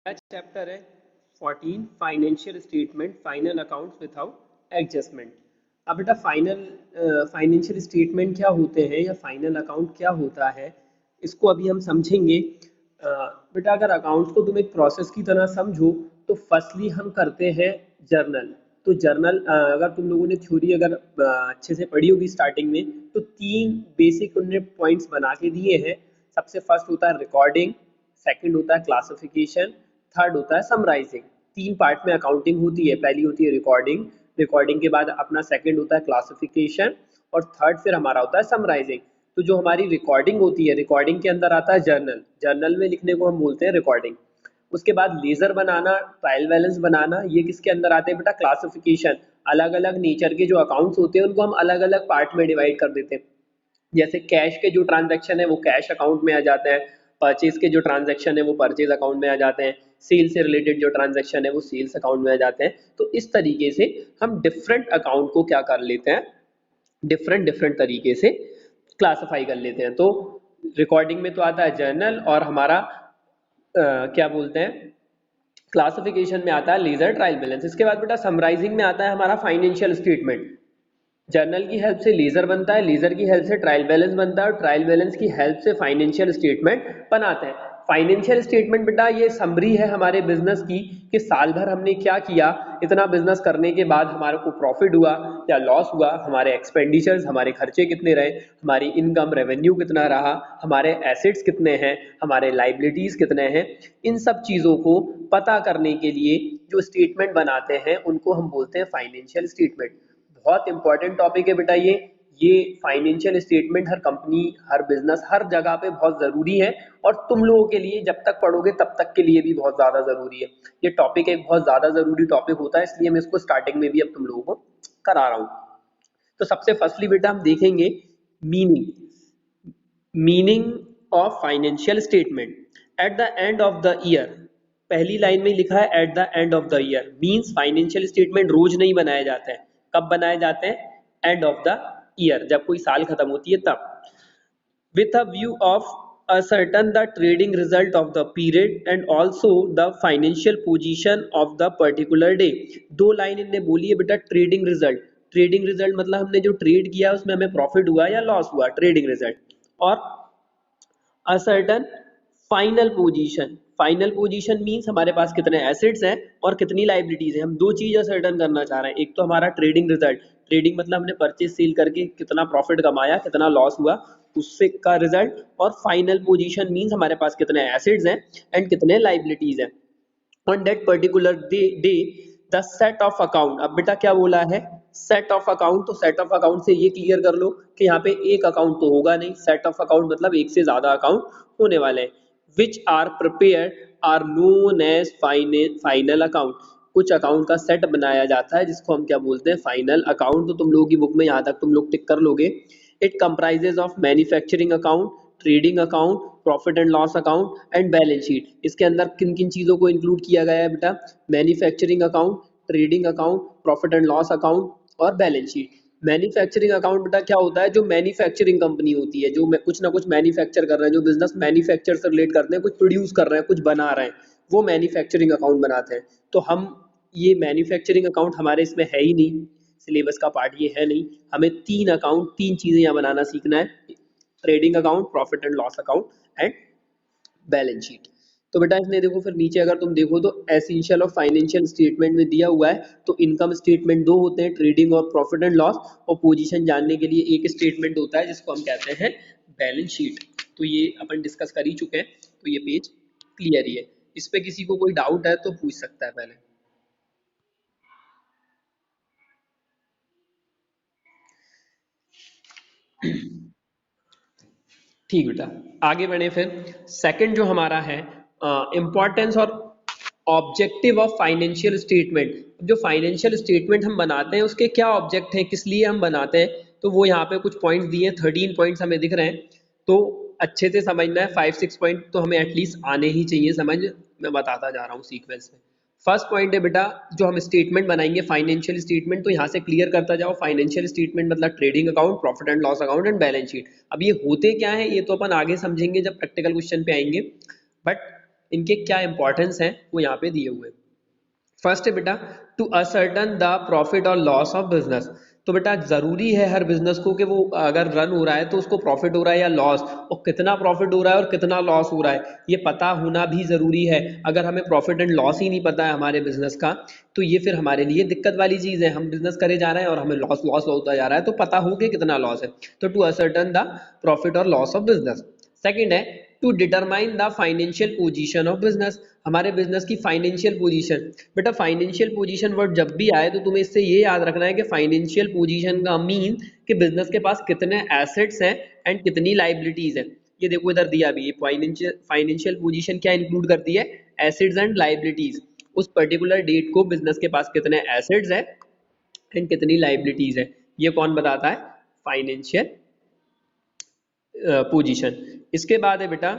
Chapter है 14 financial statement final accounts without adjustment. अब बेटा फाइनेंशियल स्टेटमेंट क्या होते हैं या फाइनल अकाउंट क्या होता है, इसको अभी हम समझेंगे। बेटा अगर अकाउंट्स को तुम एक प्रोसेस की तरह समझो तो फर्स्टली हम करते हैं जर्नल। तो जर्नल अगर तुम लोगों ने थ्योरी अगर अच्छे से पढ़ी होगी स्टार्टिंग में, तो तीन बेसिक उन्होंने पॉइंट्स बना के दिए हैं। सबसे फर्स्ट होता है रिकॉर्डिंग, सेकंड होता है क्लासिफिकेशन, थर्ड होता है समराइजिंग। तीन पार्ट में अकाउंटिंग होती है। पहली होती है रिकॉर्डिंग, रिकॉर्डिंग के बाद अपना सेकंड होता है क्लासिफिकेशन और थर्ड फिर हमारा होता है समराइजिंग। तो जो हमारी रिकॉर्डिंग होती है, रिकॉर्डिंग के अंदर आता है जर्नल, जर्नल में लिखने को हम बोलते हैं रिकॉर्डिंग। उसके बाद लेजर बनाना, ट्रायल बैलेंस बनाना, ये किसके अंदर आते हैं बेटा, क्लासिफिकेशन। अलग अलग नेचर के जो अकाउंट्स होते हैं उनको हम अलग अलग पार्ट में डिवाइड कर देते हैं। जैसे कैश के जो ट्रांजैक्शन है वो कैश अकाउंट में आ जाते हैं, परचेज के जो ट्रांजैक्शन है वो परचेज अकाउंट में आ जाते हैं, सेल से रिलेटेड जो ट्रांजैक्शन है वो सेल्स अकाउंट में आ जाते हैं। तो इस तरीके से हम डिफरेंट अकाउंट को क्या कर लेते हैं, डिफरेंट डिफरेंट तरीके से क्लासिफाई कर लेते हैं। तो रिकॉर्डिंग में तो आता है जर्नल और हमारा क्या बोलते हैं, क्लासिफिकेशन में आता है लेजर ट्रायल बैलेंस। इसके बाद बेटा समराइजिंग में आता है हमारा फाइनेंशियल स्टेटमेंट। जर्नल की हेल्प से लेजर बनता है, लेजर की हेल्प से ट्रायल बैलेंस बनता है और ट्रायल बैलेंस की हेल्प से फाइनेंशियल स्टेटमेंट बनाते हैं। फाइनेंशियल स्टेटमेंट बेटा ये समरी है हमारे बिजनेस की कि साल भर हमने क्या किया, इतना बिजनेस करने के बाद हमारे को प्रॉफिट हुआ या लॉस हुआ, हमारे एक्सपेंडिचर्स, हमारे खर्चे कितने रहे, हमारी इनकम रेवेन्यू कितना रहा, हमारे एसेट्स कितने हैं, हमारे लाइबिलिटीज कितने हैं। इन सब चीज़ों को पता करने के लिए जो स्टेटमेंट बनाते हैं उनको हम बोलते हैं फाइनेंशियल स्टेटमेंट। बहुत इंपॉर्टेंट टॉपिक है बेटा ये फाइनेंशियल स्टेटमेंट हर कंपनी, हर बिजनेस, हर जगह पे बहुत जरूरी है और तुम लोगों के लिए जब तक पढ़ोगे तब तक के लिए भी बहुत ज्यादा जरूरी है। ये टॉपिक एक बहुत ज्यादा जरूरी टॉपिक होता है, इसलिए मैं इसको स्टार्टिंग में भी अब तुम लोगों को करा रहा हूँ। तो सबसे फर्स्टली बेटा हम देखेंगे meaning, meaning of financial statement. At the end of the year, पहली लाइन में लिखा है at the end of the year, means financial statement रोज नहीं बनाए जाते हैं। कब बनाए जाते हैं, एंड ऑफ द ईयर, जब कोई साल खत्म होती है तब। with a view of ascertain the trading result of the period and also the financial position of the particular day। दो लाइन इनने बोली है बेटा ट्रेडिंग रिजल्ट। ट्रेडिंग रिजल्ट मतलब हमने जो ट्रेड किया उसमें हमें प्रॉफिट हुआ या लॉस हुआ, ट्रेडिंग रिजल्ट। और ascertain final position, final position means हमारे पास कितने एसेट्स हैं और कितनी लाइबिलिटीज हैं। हम दो चीज असर्टन करना चाह रहे हैं, एक तो हमारा ट्रेडिंग रिजल्ट, ट्रेडिंग मतलब हमने परचेज सेल करके कितना प्रॉफिट कमाया, कितना लॉस हुआ, उससे का रिजल्ट। और फाइनल पोजीशन मींस हमारे पास कितने एसेट्स हैं एंड कितने लाइबिलिटीज हैं। On that particular day the set of account. अब बेटा क्या बोला है, सेट ऑफ अकाउंट। तो सेट ऑफ अकाउंट से ये क्लियर कर लो कि यहाँ पे एक अकाउंट तो होगा नहीं, सेट ऑफ अकाउंट मतलब एक से ज्यादा अकाउंट होने वाले हैं। Which are prepared are known as final account. कुछ अकाउंट का सेट बनाया जाता है जिसको हम क्या बोलते हैं, फाइनल अकाउंट। तो तुम लोगों की बुक में यहाँ तक तुम लोग टिक कर लोगे। It comprises of manufacturing account, trading account, profit and loss account and balance sheet. इसके अंदर किन किन चीजों को इंक्लूड किया गया है बेटा, manufacturing account, trading account, profit and loss account और बैलेंस शीट। मैन्युफैक्चरिंग अकाउंट बेटा क्या होता है, जो मैन्युफैक्चरिंग कंपनी होती है, जो कुछ ना कुछ मैन्युफैक्चर कर रहे हैं, जो बिजनेस मैन्युफैक्चर से रिलेट करते हैं, कुछ प्रोड्यूस कर रहे हैं, कुछ बना रहे हैं, वो मैन्युफैक्चरिंग अकाउंट बनाते हैं। तो हम ये मैन्युफैक्चरिंग अकाउंट हमारे इसमें है ही नहीं, सिलेबस का पार्ट ये है नहीं। हमें तीन अकाउंट, तीन चीजें यहाँ बनाना सीखना है, trading account, profit and loss account and balance sheet. तो बेटा इसमें देखो फिर नीचे अगर तुम देखो तो एसेंशियल ऑफ फाइनेंशियल स्टेटमेंट में दिया हुआ है। तो इनकम स्टेटमेंट दो होते हैं, ट्रेडिंग और प्रॉफिट एंड लॉस, और पोजीशन जानने के लिए एक स्टेटमेंट होता है जिसको हम कहते हैं बैलेंस शीट। तो ये अपन डिस्कस कर ही चुके हैं, तो ये पेज क्लियर ही है। इस पे किसी को कोई डाउट है तो पूछ सकता है पहले। ठीक बेटा, आगे बढ़े फिर। सेकंड जो हमारा है इंपॉर्टेंस और ऑब्जेक्टिव ऑफ फाइनेंशियल स्टेटमेंट। जो फाइनेंशियल स्टेटमेंट हम बनाते हैं उसके क्या ऑब्जेक्ट हैं, किस लिए हम बनाते हैं, तो वो यहाँ पे कुछ पॉइंट्स दिए हैं, 13 पॉइंट्स हमें दिख रहे हैं। तो अच्छे से समझना है, 5-6 पॉइंट तो हमें एटलीस्ट आने ही चाहिए समझ। मैं बताता जा रहा हूँ सीक्वेंस में। फर्स्ट पॉइंट है बेटा, जो हम स्टेटमेंट बनाएंगे फाइनेंशियल स्टेटमेंट, तो यहाँ से क्लियर करता जाओ। फाइनेंशियल स्टेटमेंट मतलब trading account, profit and loss account and balance sheet. अब ये होते क्या है ये तो अपन आगे समझेंगे जब प्रैक्टिकल क्वेश्चन पे आएंगे, बट इनके क्या इंपॉर्टेंस हैं वो यहाँ पे दिए हुए हैं। फर्स्ट है बेटा, टू असर्टन द प्रॉफिट और लॉस ऑफ बिजनेस। तो बेटा जरूरी है हर बिजनेस को कि वो अगर रन हो रहा है तो उसको प्रॉफिट हो रहा है या लॉस, और कितना प्रॉफिट हो रहा है और कितना लॉस हो रहा है ये पता होना भी जरूरी है। अगर हमें प्रॉफिट एंड लॉस ही नहीं पता है हमारे बिजनेस का, तो ये फिर हमारे लिए दिक्कत वाली चीज है। हम बिजनेस करे जा रहे हैं और हमें लॉस लॉस होता जा रहा है, तो पता हो कि कितना लॉस है। तो टू असर्टन द प्रॉफिट और लॉस ऑफ बिजनेस। सेकंड है, to determine the financial position of business. हमारे बिजनेस की फाइनेंशियल पोजीशन। बेटा फाइनेंशियल पोजीशन वर्ड जब भी आए तो तुम्हें इससे ये याद रखना है कि फाइनेंशियल पोजीशन का मीन कि बिजनेस के पास कितने एसेट्स हैं एंड कितनी लाइबिलिटीज है। ये देखो इधर दिया भी, ये फाइनेंशियल पोजीशन क्या इंक्लूड करती है, एसेट्स एंड लाइबिलिटीज। उस पर्टिकुलर डेट को बिजनेस के पास कितने एसेट्स है एंड कितनी लाइबिलिटीज है, ये कौन बताता है, फाइनेंशियल पोजीशन। इसके बाद है बेटा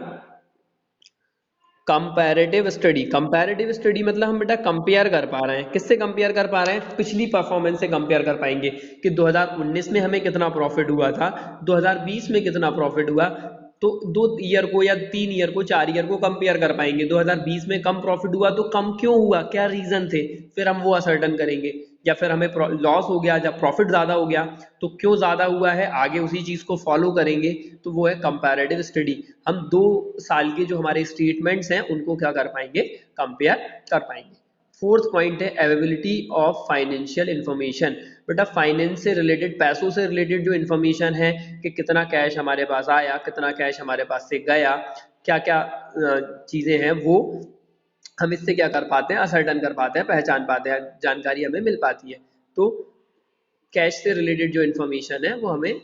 कंपैरेटिव स्टडी। कंपैरेटिव स्टडी मतलब हम बेटा कंपेयर कर पा रहे हैं, किससे कंपेयर कर पा रहे हैं, पिछली परफॉर्मेंस से कंपेयर कर पाएंगे कि 2019 में हमें कितना प्रॉफिट हुआ था, 2020 में कितना प्रॉफिट हुआ। तो 2 ईयर को या 3 ईयर को 4 ईयर को कंपेयर कर पाएंगे। 2020 में कम प्रॉफिट हुआ तो कम क्यों हुआ, क्या रीजन थे, फिर हम वो असर्टन करेंगे। या फिर हमें लॉस हो गया जब प्रॉफिट ज्यादा हो गया, तो क्यों ज्यादा हुआ है, आगे उसी चीज को फॉलो करेंगे। तो वो है कंपैरेटिव स्टडी। हम 2 साल के जो हमारे स्टेटमेंट्स हैं उनको क्या कर पाएंगे, कंपेयर कर पाएंगे। फोर्थ पॉइंट है अवेलेबिलिटी ऑफ फाइनेंशियल इंफॉर्मेशन। बेटा फाइनेंस से रिलेटेड, पैसों से रिलेटेड जो इन्फॉर्मेशन है कि कितना कैश हमारे पास आया, कितना कैश हमारे पास से गया, क्या क्या चीजें हैं, वो हम इससे क्या कर पाते हैं, असर्टन कर पाते हैं, पहचान पाते हैं, जानकारी हमें मिल पाती है। तो कैश से रिलेटेड जो इन्फॉर्मेशन है वो हमें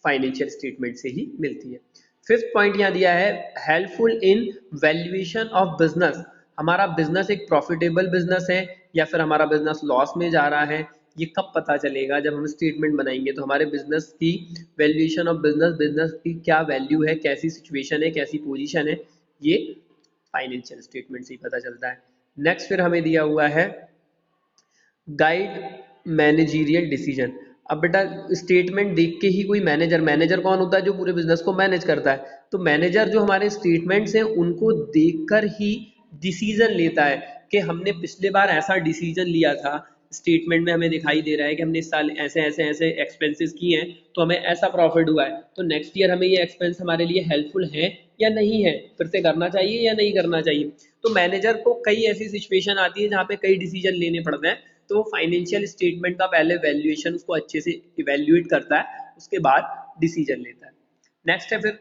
फाइनेंशियल स्टेटमेंट से ही मिलती है। फिफ्थ पॉइंट यहाँ दिया है, helpful in valuation of business. हमारा बिजनेस एक प्रॉफिटेबल बिजनेस है या फिर हमारा बिजनेस लॉस में जा रहा है, ये कब पता चलेगा, जब हम स्टेटमेंट बनाएंगे तो हमारे बिजनेस की वैल्यूएशन ऑफ बिजनेस, बिजनेस की क्या वैल्यू है, कैसी सिचुएशन है, कैसी पोजीशन है, ये फाइनेंशियल स्टेटमेंट से ही पता चलता है। नेक्स्ट फिर हमें दिया हुआ है गाइड मैनेजीरियल डिसीजन। अब बेटा स्टेटमेंट देख के ही कोई मैनेजर, मैनेजर कौन होता है, जो पूरे बिजनेस को मैनेज करता है, तो मैनेजर जो हमारे स्टेटमेंट्स हैं उनको देखकर ही डिसीजन लेता है कि हमने पिछले बार ऐसा डिसीजन लिया था, स्टेटमेंट में हमें दिखाई दे रहा है कि हमने इस साल ऐसे ऐसे ऐसे एक्सपेंसेस किए हैं तो हमें ऐसा प्रॉफिट हुआ है, तो नेक्स्ट ईयर हमें ये एक्सपेंस हमारे लिए हेल्पफुल है या नहीं है, फिर से करना चाहिए या नहीं करना चाहिए। तो मैनेजर को कई ऐसी सिचुएशन आती है जहाँ पे कई डिसीजन लेने पड़ते हैं, तो वो फाइनेंशियल स्टेटमेंट का पहले वैल्यूएशन उसको अच्छे से इवेल्युएट करता है, उसके बाद डिसीजन लेता है। नेक्स्ट है फिर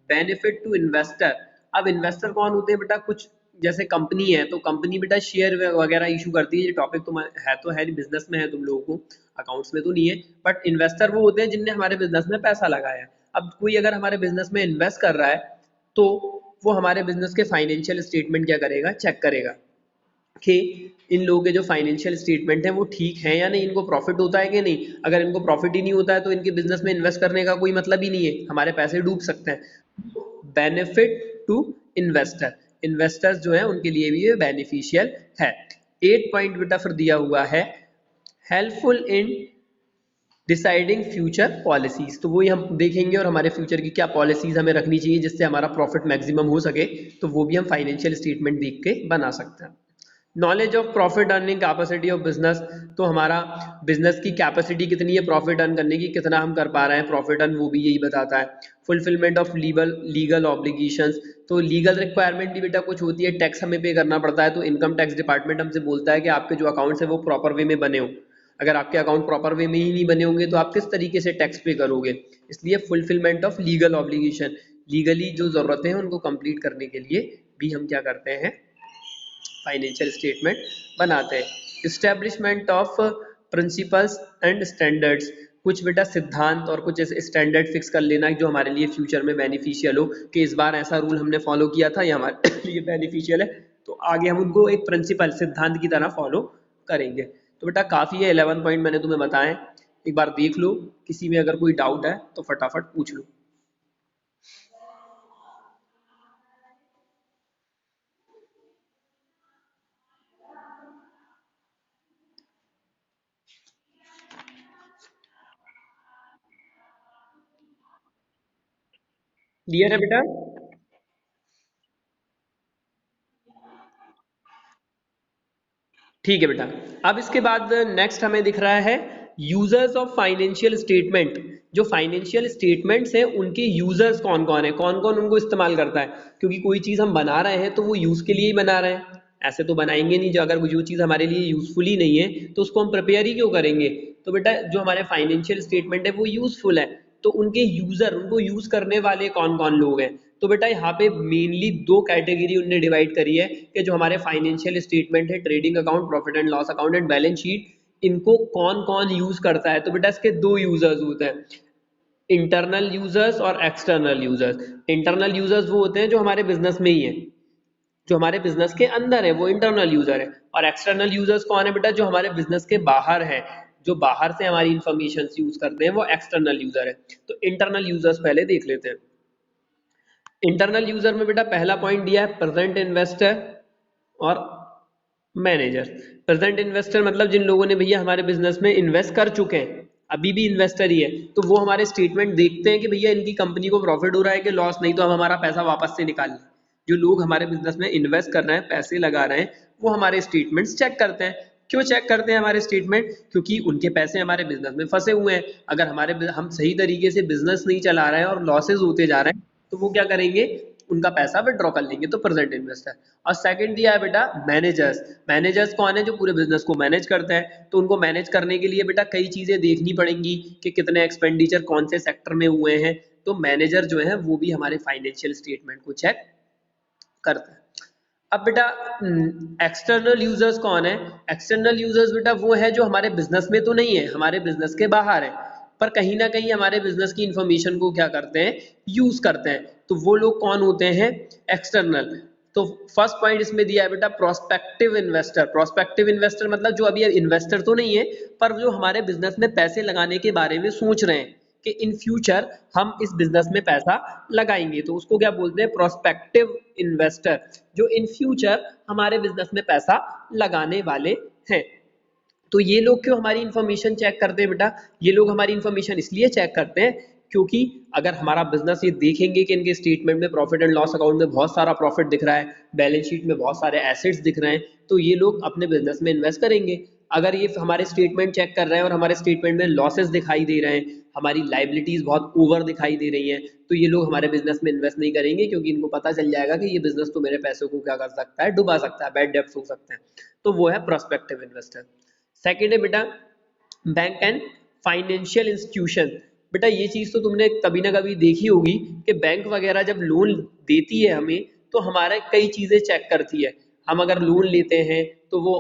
बेनिफिट टू इन्वेस्टर। अब इन्वेस्टर कौन होते हैं बेटा, कुछ जैसे कंपनी है तो कंपनी बेटा शेयर वगैरह इशू करती है, ये टॉपिक तो है बिजनेस में है, तुम लोगों को अकाउंट्स में तो नहीं है, बट इन्वेस्टर वो होते हैं जिनने हमारे बिजनेस में पैसा लगाया है। अब कोई अगर हमारे बिजनेस में इन्वेस्ट कर रहा है तो वो हमारे बिजनेस के फाइनेंशियल स्टेटमेंट क्या करेगा, चेक करेगा कि इन लोगों के जो फाइनेंशियल स्टेटमेंट है वो ठीक है या नहीं, इनको प्रॉफिट होता है कि नहीं। अगर इनको प्रॉफिट ही नहीं होता है तो इनके बिजनेस में इन्वेस्ट करने का कोई मतलब ही नहीं है, हमारे पैसे डूब सकते हैं। बेनिफिट टू इन्वेस्टर, इन्वेस्टर्स जो है उनके लिए भी ये बेनिफिशियल है। 8 पॉइंट बेटा फिर दिया हुआ है helpful in deciding future policies. तो वही हम देखेंगे और हमारे फ्यूचर की क्या पॉलिसीज हमें रखनी चाहिए जिससे हमारा प्रॉफिट मैक्सिमम हो सके, तो वो भी हम फाइनेंशियल स्टेटमेंट देख के बना सकते हैं। Knowledge of profit earning capacity of business, तो हमारा बिजनेस की कैपेसिटी कितनी है प्रॉफिट अर्न करने की, कितना हम कर पा रहे हैं प्रॉफिट अर्न, वो भी यही बताता है। Fulfilment of legal legal obligations, तो लीगल रिक्वायरमेंट भी बेटा कुछ होती है, टैक्स हमें पे करना पड़ता है, तो इनकम टैक्स डिपार्टमेंट हमसे बोलता है कि आपके जो अकाउंट्स है वो प्रॉपर वे में बने हो। अगर आपके अकाउंट प्रॉपर वे में ही नहीं बने होंगे तो आप किस तरीके से टैक्स पे करोगे, इसलिए fulfilment of legal obligation, legally जो जरूरतें हैं उनको कंप्लीट करने के लिए भी हम क्या करते हैं, फाइनेंशियल स्टेटमेंट बनाते हैं। Establishment of principles and standards, कुछ बेटा सिद्धांत और कुछ स्टैंडर्ड फिक्स कर लेना जो हमारे लिए फ्यूचर में बेनिफिशियल हो, कि इस बार ऐसा रूल हमने फॉलो किया था ये हमारे लिए बेनिफिशियल है, तो आगे हम उनको एक प्रिंसिपल सिद्धांत की तरह फॉलो करेंगे। तो बेटा काफ़ी है, 11 पॉइंट मैंने तुम्हें बताएं, एक बार देख लो, किसी में अगर कोई डाउट है तो फटाफट पूछ लो। क्लियर है बेटा? ठीक है बेटा। अब इसके बाद नेक्स्ट हमें दिख रहा है यूजर्स ऑफ फाइनेंशियल स्टेटमेंट। जो फाइनेंशियल स्टेटमेंट्स हैं उनके यूजर्स कौन कौन है, कौन कौन उनको इस्तेमाल करता है, क्योंकि कोई चीज़ हम बना रहे हैं तो वो यूज के लिए ही बना रहे हैं, ऐसे तो बनाएंगे नहीं जो अगर जो चीज़ हमारे लिए यूजफुल ही नहीं है तो उसको हम प्रिपेयर ही क्यों करेंगे। तो बेटा जो हमारे फाइनेंशियल स्टेटमेंट है वो यूजफुल है, तो उनके यूजर, उनको यूज करने वाले कौन कौन लोग हैं। तो बेटा यहाँ पे मेनली दो कैटेगरी उनने डिवाइड करी है कि जो हमारे फाइनेंशियल स्टेटमेंट है, trading account, profit and loss account and balance sheet, इनको कौन कौन यूज करता है। तो बेटा इसके दो यूजर्स होते हैं, इंटरनल यूजर्स और एक्सटर्नल यूजर्स। इंटरनल यूजर्स वो होते हैं जो हमारे बिजनेस में ही है, जो हमारे बिजनेस के अंदर है, वो इंटरनल यूजर है। और एक्सटर्नल यूजर्स कौन है बेटा, जो हमारे बिजनेस के बाहर है, जो बाहर से हमारी इंफॉर्मेशन यूज करते हैं, वो एक्सटर्नल यूजर है। तो इंटरनल यूजर्स पहले देख लेते हैं। इंटरनल यूजर में बेटा पहला पॉइंट दिया है प्रेजेंट इन्वेस्टर और मैनेजर। प्रेजेंट इन्वेस्टर मतलब जिन लोगों ने भैया हमारे बिजनेस में इन्वेस्ट कर चुके हैं, अभी भी इन्वेस्टर ही है, तो वो हमारे स्टेटमेंट देखते हैं कि भैया इनकी कंपनी को प्रॉफिट हो रहा है कि लॉस, नहीं तो हम हमारा पैसा वापस से निकाल लें। जो लोग हमारे बिजनेस में इन्वेस्ट कर रहे हैं, पैसे लगा रहे हैं, वो हमारे स्टेटमेंट्स चेक करते हैं। क्यों चेक करते हैं हमारे स्टेटमेंट, क्योंकि उनके पैसे हमारे बिजनेस में फंसे हुए हैं। अगर हम सही तरीके से बिजनेस नहीं चला रहे हैं और लॉसेज होते जा रहे हैं, तो वो क्या करेंगे, उनका पैसा विड्रॉ कर लेंगे। तो प्रेजेंट इन्वेस्टर। और सेकंड दिया है बेटा मैनेजर्स। मैनेजर्स कौन है, जो पूरे बिजनेस को मैनेज करते हैं। तो उनको मैनेज करने के लिए बेटा कई चीजें देखनी पड़ेंगी कि कितने एक्सपेंडिचर कौन से सेक्टर में हुए हैं। तो मैनेजर जो है वो भी हमारे फाइनेंशियल स्टेटमेंट को चेक करता है। अब बेटा एक्सटर्नल यूजर्स कौन है। एक्सटर्नल यूजर्स बेटा वो है जो हमारे बिजनेस में तो नहीं है, हमारे बिजनेस के बाहर है, पर कहीं ना कहीं हमारे बिजनेस की इंफॉर्मेशन को क्या करते हैं, यूज करते हैं। तो वो लोग कौन होते हैं, एक्सटर्नल। तो फर्स्ट पॉइंट इसमें दिया है बेटा प्रोस्पेक्टिव इन्वेस्टर। प्रोस्पेक्टिव इन्वेस्टर मतलब जो अभी इन्वेस्टर तो नहीं है, पर जो हमारे बिजनेस में पैसे लगाने के बारे में सोच रहे हैं कि इन फ्यूचर हम इस बिजनेस में पैसा लगाएंगे, तो उसको क्या बोलते हैं, प्रोस्पेक्टिव इन्वेस्टर, जो इन फ्यूचर हमारे बिजनेस में पैसा लगाने वाले हैं। तो ये लोग क्यों हमारी इंफॉर्मेशन चेक करते हैं बेटा, ये लोग हमारी इंफॉर्मेशन इसलिए चेक करते हैं क्योंकि अगर हमारा बिजनेस ये देखेंगे कि इनके स्टेटमेंट में, प्रॉफिट एंड लॉस अकाउंट में बहुत सारा प्रॉफिट दिख रहा है, बैलेंस शीट में बहुत सारे एसेट्स दिख रहे हैं, तो ये लोग अपने बिजनेस में इन्वेस्ट करेंगे। अगर ये हमारे स्टेटमेंट चेक कर रहे हैं और हमारे स्टेटमेंट में लॉसेस दिखाई दे रहे हैं, हमारी लाइबिलिटीज बहुत ओवर दिखाई दे रही हैं, तो ये लोग हमारे बिजनेस में इन्वेस्ट नहीं करेंगे, क्योंकि इनको पता चल जाएगा कि ये बिजनेस तो मेरे पैसों को क्या कर सकता है, डुबा सकता है, बैड डेब्ट्स हो सकते हैं। तो वो है प्रोस्पेक्टिव इन्वेस्टर। सेकेंड है बेटा बैंक एंड फाइनेंशियल इंस्टीट्यूशन। बेटा ये चीज तो तुमने कभी ना कभी देखी होगी कि बैंक वगैरह जब लोन देती है हमें, तो हमारे कई चीजें चेक करती है। हम अगर लोन लेते हैं तो वो,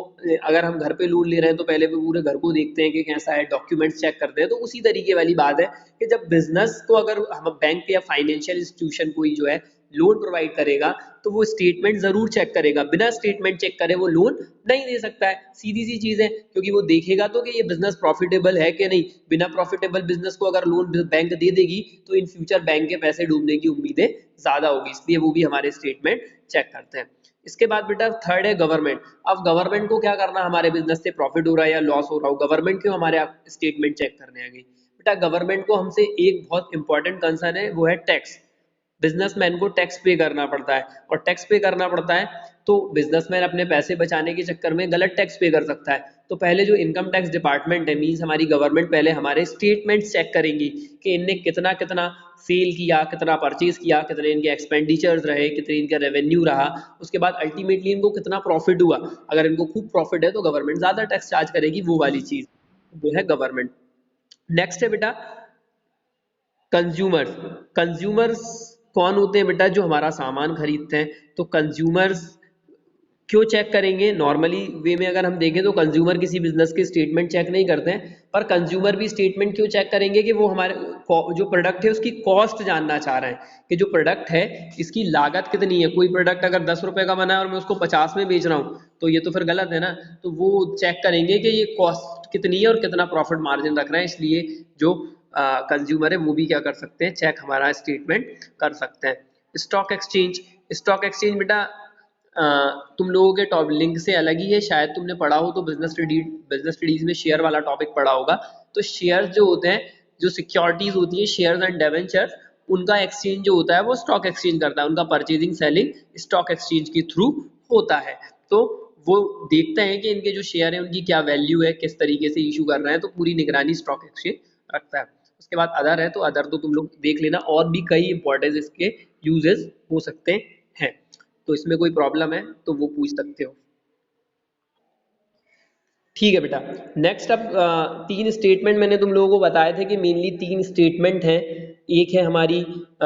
अगर हम घर पे लोन ले रहे हैं तो पहले वो पूरे घर को देखते हैं कि कैसा है, डॉक्यूमेंट्स चेक करते हैं। तो उसी तरीके वाली बात है कि जब बिजनेस को अगर हम बैंक या फाइनेंशियल इंस्टीट्यूशन कोई जो है लोन प्रोवाइड करेगा, तो वो स्टेटमेंट जरूर चेक करेगा। बिना स्टेटमेंट चेक करे वो लोन नहीं दे सकता है, सीधी सी चीज है, क्योंकि वो देखेगा तो कि ये बिजनेस प्रॉफिटेबल है कि नहीं। बिना प्रॉफिटेबल बिजनेस को अगर लोन बैंक दे देगी तो इन फ्यूचर बैंक के पैसे डूबने की उम्मीदें ज्यादा होगी, इसलिए वो भी हमारे स्टेटमेंट चेक करते हैं। इसके बाद बेटा थर्ड है गवर्नमेंट। अब गवर्नमेंट को क्या करना, हमारे बिजनेस से प्रॉफिट हो रहा है या लॉस हो रहा हो, गवर्नमेंट क्यों हमारे स्टेटमेंट चेक करने आ गई। बेटा गवर्नमेंट को हमसे एक बहुत इंपॉर्टेंट कंसर्न है, वो है टैक्स। बिजनेसमैन को टैक्स पे करना पड़ता है, और टैक्स पे करना पड़ता है तो बिजनेसमैन अपने पैसे बचाने के चक्कर में गलत टैक्स पे कर सकता है। तो पहले जो इनकम टैक्स डिपार्टमेंट है, मींस हमारी गवर्नमेंट, पहले हमारे स्टेटमेंट चेक करेंगी कि इनने कितना कितना सेल किया, कितना परचेज किया, कितने इनके एक्सपेंडिचर्स रहे, कितने इनका रेवेन्यू रहा। उसके बाद अल्टीमेटली इनको कितना प्रॉफिट हुआ। अगर इनको खूब प्रॉफिट है तो गवर्नमेंट ज्यादा टैक्स चार्ज करेगी, वो वाली चीज वो है गवर्नमेंट। नेक्स्ट है बेटा कंज्यूमर्स। कंज्यूमर्स कौन होते हैं बेटा, जो हमारा सामान खरीदते हैं। तो कंज्यूमर्स क्यों चेक करेंगे, नॉर्मली वे में अगर हम देखें तो कंज्यूमर किसी बिजनेस के स्टेटमेंट चेक नहीं करते हैं, पर कंज्यूमर भी स्टेटमेंट क्यों चेक करेंगे कि वो हमारे जो प्रोडक्ट है उसकी कॉस्ट जानना चाह रहे हैं कि जो प्रोडक्ट है इसकी लागत कितनी है। कोई प्रोडक्ट अगर 10 रुपए का बना है और मैं उसको 50 में बेच रहा हूँ, तो ये तो फिर गलत है ना। तो वो चेक करेंगे कि ये कॉस्ट कितनी है और कितना प्रॉफिट मार्जिन रख रहे हैं, इसलिए जो कंज्यूमर है वो भी क्या कर सकते हैं, चेक हमारा स्टेटमेंट कर सकते हैं। Stock exchange. स्टॉक एक्सचेंज बेटा तुम लोगों के टॉप लिंक से अलग ही है, शायद तुमने पढ़ा हो तो बिजनेस स्टडीज में शेयर वाला टॉपिक पढ़ा होगा। तो शेयर जो होते हैं, जो सिक्योरिटीज होती है, शेयर्स एंड डिवेंचर्स, उनका एक्सचेंज जो होता है वो स्टॉक एक्सचेंज करता है, उनका परचेजिंग सेलिंग स्टॉक एक्सचेंज के थ्रू होता है। तो वो देखते हैं कि इनके जो शेयर है उनकी क्या वैल्यू है, किस तरीके से इशू कर रहे हैं, तो पूरी निगरानी स्टॉक एक्सचेंज रखता है। उसके बाद अदर है, तो अदर तो तुम लोग देख लेना, और भी कई इंपॉर्टेंस इसके यूजेस हो सकते हैं, तो इसमें कोई प्रॉब्लम है तो वो पूछ सकते हो। ठीक है बेटा, नेक्स्ट अब तीन स्टेटमेंट मैंने तुम लोगों को बताए थे कि मेनली तीन स्टेटमेंट हैं। एक है हमारी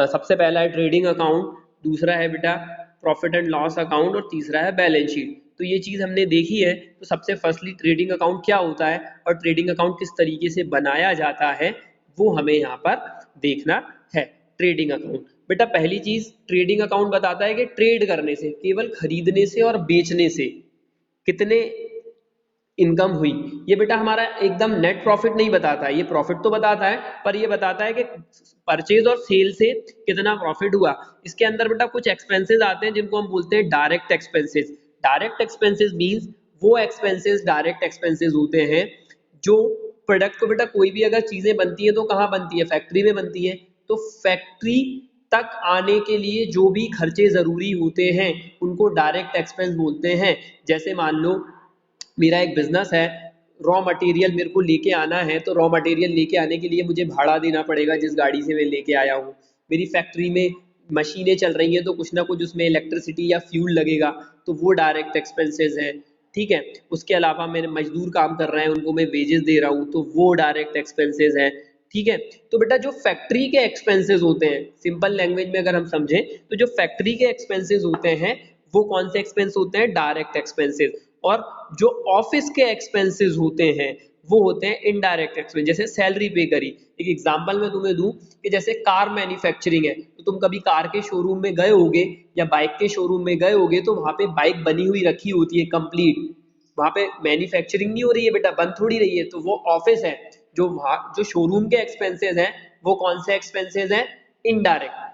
सबसे पहला है ट्रेडिंग अकाउंट, दूसरा है बेटा प्रॉफिट एंड लॉस अकाउंट, और तीसरा है बैलेंस शीट। तो ये चीज़ हमने देखी है। तो सबसे फर्स्टली ट्रेडिंग अकाउंट क्या होता है और ट्रेडिंग अकाउंट किस तरीके से बनाया जाता है, वो हमें यहाँ पर देखना है। ट्रेडिंग अकाउंट बेटा, पहली चीज़ ट्रेडिंग अकाउंट बताता है कि ट्रेड करने से, केवल खरीदने से और बेचने से कितने इनकम हुई। ये बेटा हमारा एकदम नेट प्रॉफिट नहीं बताता है, ये प्रॉफिट तो बताता है पर ये बताता है कि परचेज और सेल से कितना प्रॉफिट हुआ। इसके अंदर बेटा कुछ एक्सपेंसेस आते हैं जिनको हम बोलते हैं direct expenses. Direct expenses means वो एक्सपेंसेस डायरेक्ट एक्सपेंसेस होते हैं जो प्रोडक्ट को, बेटा कोई भी अगर चीजें बनती है तो कहाँ बनती है, फैक्ट्री में बनती है। तो फैक्ट्री तक आने के लिए जो भी खर्चे जरूरी होते हैं उनको डायरेक्ट एक्सपेंस बोलते हैं। जैसे मान लो मेरा एक बिजनेस है, रॉ मटेरियल मेरे को लेके आना है, तो रॉ मटेरियल लेके आने के लिए मुझे भाड़ा देना पड़ेगा जिस गाड़ी से मैं लेके आया हूँ। मेरी फैक्ट्री में मशीनें चल रही हैं तो कुछ ना कुछ उसमें इलेक्ट्रिसिटी या फ्यूल लगेगा, तो वो डायरेक्ट एक्सपेंसेस है। ठीक है, उसके अलावा मेरे मजदूर काम कर रहे हैं, उनको मैं वेजेस दे रहा हूँ, तो वो डायरेक्ट एक्सपेंसेस है। ठीक है, तो बेटा जो फैक्ट्री के एक्सपेंसेस होते हैं, सिंपल लैंग्वेज में अगर हम समझें तो जो फैक्ट्री के एक्सपेंसेस होते हैं वो कौन से एक्सपेंस होते हैं, डायरेक्ट एक्सपेंसेस। और जो ऑफिस के एक्सपेंसेस होते हैं वो होते हैं इनडायरेक्ट एक्सपेंस। जैसे सैलरी पे करी, एक एग्जांपल मैं तुम्हें दूं कि जैसे कार मैन्युफैक्चरिंग है, तो तुम कभी कार के शोरूम में गए होगे या बाइक के शोरूम में गए होगे, तो वहां पे बाइक बनी हुई रखी होती है कंप्लीट, वहां पे मैन्युफैक्चरिंग नहीं हो रही है बेटा, बन थोड़ी रही है, तो वो ऑफिस है। जो वहां जो शोरूम के एक्सपेंसेस हैं वो कौन से एक्सपेंसेस हैं, इनडायरेक्ट।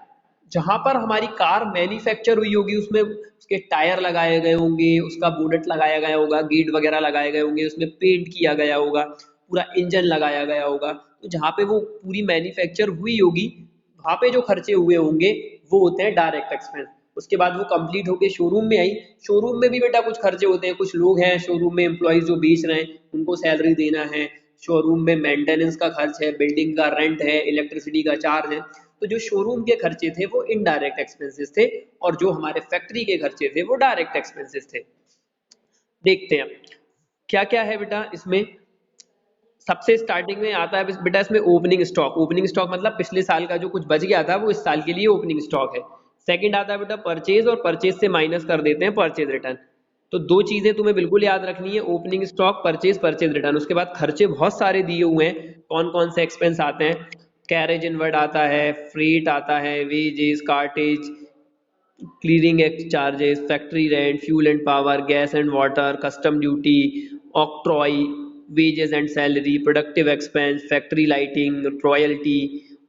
जहां पर हमारी कार मैन्युफैक्चर हुई होगी उसमें उसके टायर लगाए गए होंगे, उसका बोनेट लगाया गया होगा, गेट वगैरह लगाए गए होंगे, उसमें पेंट किया गया होगा, पूरा इंजन लगाया गया होगा, तो जहाँ पे वो पूरी मैन्युफैक्चर हुई होगी वहां पे जो खर्चे हुए होंगे वो होते हैं डायरेक्ट एक्सपेंस। उसके बाद वो कंप्लीट होके शोरूम में आई, शोरूम में भी बेटा कुछ खर्चे होते हैं, कुछ लोग हैं शोरूम में एम्प्लॉयज जो बेच रहे हैं उनको सैलरी देना है, शोरूम में मेंटेनेंस का खर्च है, बिल्डिंग का रेंट है, इलेक्ट्रिसिटी का चार्ज है। तो जो शोरूम के खर्चे थे वो इनडायरेक्ट एक्सपेंसेस थे, और जो हमारे फैक्ट्री के खर्चे थे वो डायरेक्ट एक्सपेंसेस थे। देखते हैं क्या क्या है बेटा इसमें। सबसे स्टार्टिंग में आता है बेटा इसमें ओपनिंग स्टॉक। ओपनिंग स्टॉक मतलब पिछले साल का जो कुछ बच गया था वो इस साल के लिए ओपनिंग स्टॉक है। सेकंड आता है बेटा परचेज, और परचेज से माइनस कर देते हैं परचेज रिटर्न। तो दो चीजें तुम्हें बिल्कुल याद रखनी है, opening stock, purchase, purchase return. उसके बाद खर्चे बहुत सारे दिए हुए हैं, कौन कौन से एक्सपेंस आते हैं, कैरेज इनवर्ड आता है, फ्रीट आता है, wages, cartage, cleaning charges, factory rent, fuel and power, gas and water, custom duty, octroi, wages and salary, productive expense, factory lighting, royalty.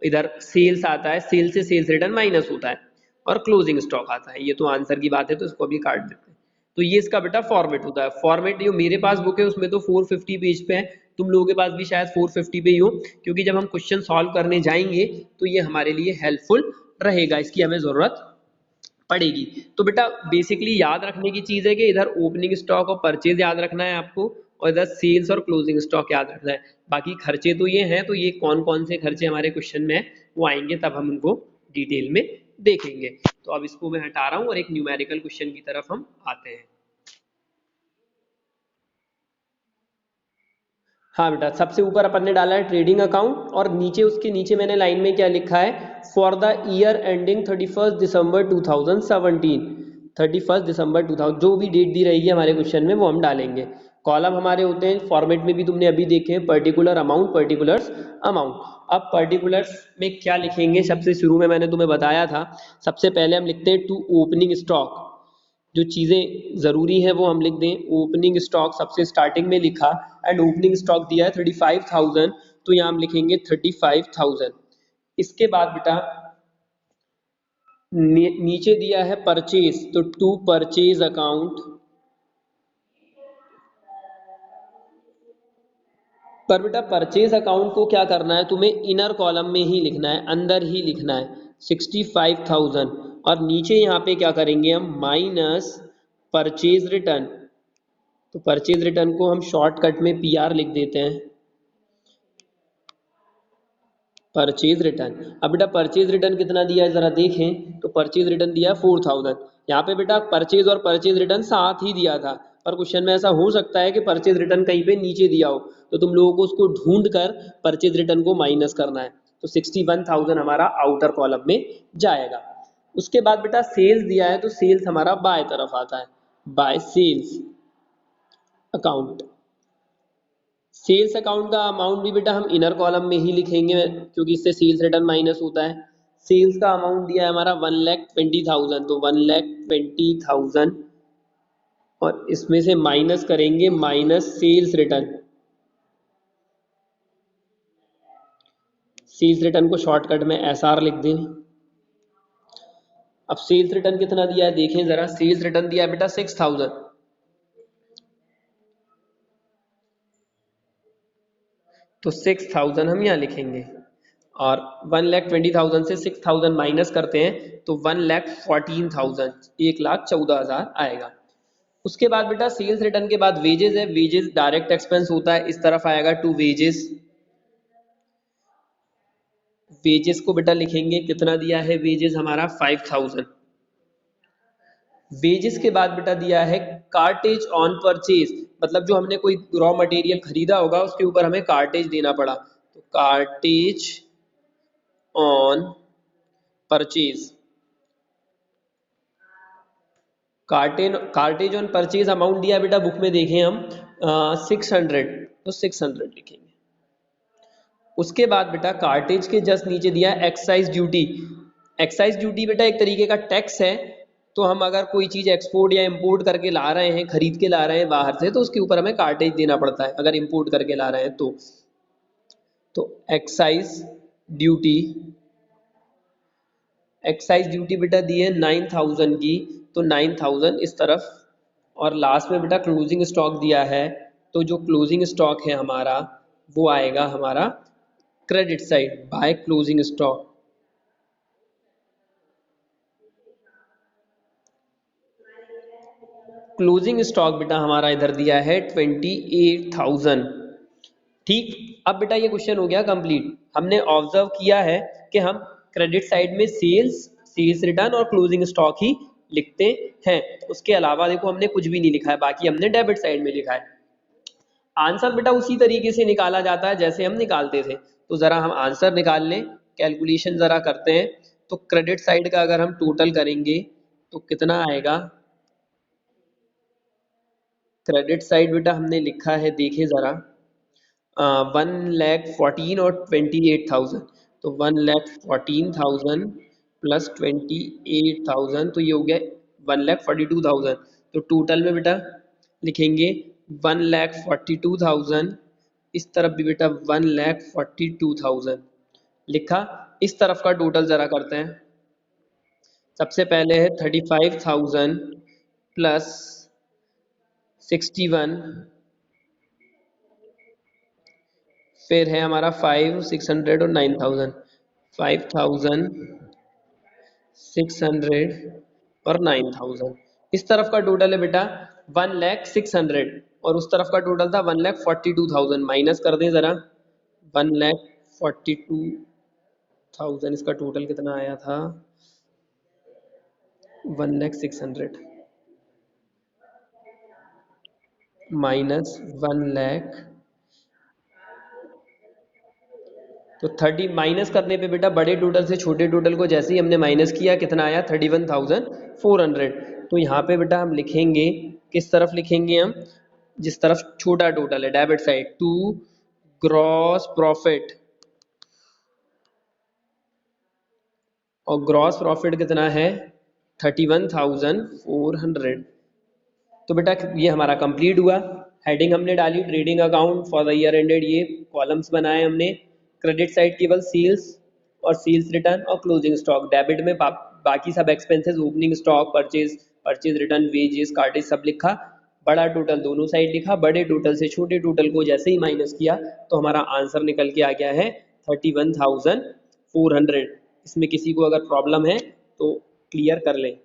इधर सेल्स आता है, सेल से सेल्स रिटर्न माइनस होता है, और क्लोजिंग स्टॉक आता है। ये तो आंसर की बात है तो इसको अभी काट देते हैं। तो ये इसका बेटा फॉर्मेट होता है। फॉर्मेट जो मेरे पास बुक है उसमें तो 450 पेज पे है, तुम लोगों के पास भी शायद 450 पे ही हो, क्योंकि जब हम क्वेश्चन सॉल्व करने जाएंगे तो ये हमारे लिए हेल्पफुल रहेगा, इसकी हमें जरूरत पड़ेगी। तो बेटा बेसिकली याद रखने की चीज है कि इधर ओपनिंग स्टॉक और परचेज याद रखना है आपको, और इधर सेल्स और क्लोजिंग स्टॉक याद रखना है। बाकी खर्चे तो ये हैं, तो ये कौन कौन से खर्चे हमारे क्वेश्चन में है वो आएंगे तब हम उनको डिटेल में देखेंगे। तो अब इसको मैं हटा रहा हूँ और एक न्यूमेरिकल क्वेश्चन की तरफ हम आते हैं। हाँ बेटा, सबसे ऊपर अपन ने डाला है ट्रेडिंग अकाउंट, और नीचे उसके नीचे मैंने लाइन में क्या लिखा है, फॉर द ईयर एंडिंग 31 दिसंबर 2017। 31 दिसंबर 2000 जो भी डेट दी रहेगी हमारे क्वेश्चन में वो हम डालेंगे। कॉलम हमारे होते हैं फॉर्मेट में भी तुमने अभी देखे हैं, पर्टिकुलर अमाउंट, पर्टिकुलर्स अमाउंट। अब पर्टिकुलर्स में क्या लिखेंगे, सबसे शुरू में मैंने तुम्हें बताया था, सबसे पहले हम लिखते हैं टू ओपनिंग स्टॉक। जो चीज़ें ज़रूरी हैं वो हम लिख दें। ओपनिंग स्टॉक सबसे स्टार्टिंग में लिखा, एंड ओपनिंग स्टॉक दिया है 35,000, तो यहाँ हम लिखेंगे 35,000। इसके बाद बेटा नीचे दिया है परचेज, तो टू परचेज अकाउंट। पर बेटा परचेज अकाउंट को क्या करना है, तुम्हें इनर कॉलम में ही लिखना है, अंदर ही लिखना है 65,000, और नीचे यहाँ पे क्या करेंगे हम, माइनस परचेज रिटर्न। तो परचेज रिटर्न को हम शॉर्टकट में PR लिख देते हैं, परचेज रिटर्न। अब बेटा परचेज रिटर्न कितना दिया है जरा देखें, तो परचेज रिटर्न दिया है 4000। यहाँ पे बेटा परचेज और परचेज रिटर्न साथ ही दिया था, पर क्वेश्चन में ऐसा हो सकता है कि परचेज रिटर्न कहीं पे नीचे दिया हो, तो तुम लोगों को उसको ढूंढ कर परचेज रिटर्न को माइनस करना है। तो 61,000 हमारा आउटर कॉलम में जाएगा। उसके बाद बेटा सेल्स दिया है, तो सेल्स हमारा बाय तरफ आता है, by sales account. Sales account का अमाउंट भी बेटा हम इनर कॉलम में ही लिखेंगे, क्योंकि इससे सेल्स रिटर्न माइनस होता है। सेल्स का अमाउंट दिया है हमारा 1,20,000, तो 1,20,000 और इसमें से माइनस करेंगे minus sales return. Sales return को शॉर्टकट में SR लिख दें। अब सेल्स रिटर्न कितना दिया है देखें जरा, सेल्स रिटर्न दिया है बेटा 6,000, तो 6,000 हम यहाँ लिखेंगे, और 1,20,000 से 6,000 माइनस करते हैं तो 1,14,000, 1,14,000 आएगा। उसके बाद बेटा सेल्स रिटर्न के बाद वेजेस है, वेजेस डायरेक्ट एक्सपेंस होता है, इस तरफ आएगा टू वेजेस। वेजेस को बेटा लिखेंगे, कितना दिया है वेजेस हमारा 5,000। वेजेस के बाद बेटा दिया है कार्टेज ऑन परचेज, मतलब जो हमने कोई रॉ मटेरियल खरीदा होगा उसके ऊपर हमें कार्टेज देना पड़ा, तो cartage on purchase. Cartage on purchase amount दिया बेटा बुक में देखें हम 600, तो 600 लिखेंगे। उसके बाद बेटा कार्टेज के जस्ट नीचे दिया है एक्साइज ड्यूटी। एक्साइज ड्यूटी बेटा एक तरीके का टैक्स है, तो हम अगर कोई चीज़ एक्सपोर्ट या इंपोर्ट करके ला रहे हैं, खरीद के ला रहे हैं बाहर से, तो उसके ऊपर हमें कार्टेज देना पड़ता है अगर इंपोर्ट करके ला रहे हैं तो एक्साइज ड्यूटी। एक्साइज ड्यूटी बेटा दी है 9,000 की, तो 9,000 इस तरफ, और लास्ट में बेटा क्लोजिंग स्टॉक दिया है, तो जो क्लोजिंग स्टॉक है हमारा वो आएगा हमारा credit side, by closing stock. Closing stock बेटा हमारा इधर दिया है 28,000। ठीक, अब बेटा ये क्वेश्चन हो गया कंप्लीट। हमने ऑब्जर्व किया है कि हम क्रेडिट साइड में सेल्स रिटर्न और क्लोजिंग स्टॉक ही लिखते हैं, उसके अलावा देखो हमने कुछ भी नहीं लिखा है, बाकी हमने डेबिट साइड में लिखा है। आंसर बेटा उसी तरीके से निकाला जाता है जैसे हम निकालते थे, तो जरा हम आंसर निकाल लें, कैलकुलेशन जरा करते हैं। तो क्रेडिट साइड का अगर हम टोटल करेंगे तो कितना आएगा, क्रेडिट साइड बेटा हमने लिखा है देखे जरा 1,14,000 और 28,000, तो 1,14,000 प्लस 28,000, तो ये हो गया 1,42,000। तो टोटल में बेटा लिखेंगे 1,42,000, इस तरफ भी बेटा 1,42,000 लिखा। इस तरफ का टोटल जरा करते हैं। सबसे पहले है 35,000 प्लस 61, फिर है हमारा 5, 600 और 9,000, 5,600 और 9,000। इस तरफ का टोटल है बेटा 1,06,000, और उस तरफ का टोटल था 1,42,000। माइनस कर दें जरा, 1,42,000, इसका टोटल कितना आया था 1,06,000 माइनस 1,00,000, तो 30 माइनस करने पे बेटा बड़े टोटल से छोटे टोटल को जैसे ही हमने माइनस किया कितना आया 31,400। तो यहाँ पे बेटा हम लिखेंगे, किस तरफ लिखेंगे हम, जिस तरफ छोटा टोटल है debit side, to gross profit, और ग्रॉस प्रॉफिट कितना है 31,400। तो बेटा ये हमारा कंप्लीट हुआ। हेडिंग हमने डाली trading account for the year ended, ये कॉलम्स बनाए हमने। क्रेडिट साइड केवल सेल्स और सेल्स रिटर्न और क्लोजिंग स्टॉक, डेबिट में बाकी सब expenses, opening stock, purchase return, wages, cartage सब लिखा। बड़ा टोटल दोनों साइड लिखा, बड़े टोटल से छोटे टोटल को जैसे ही माइनस किया तो हमारा आंसर निकल के आ गया है 31,400। इसमें किसी को अगर प्रॉब्लम है तो क्लियर कर लें।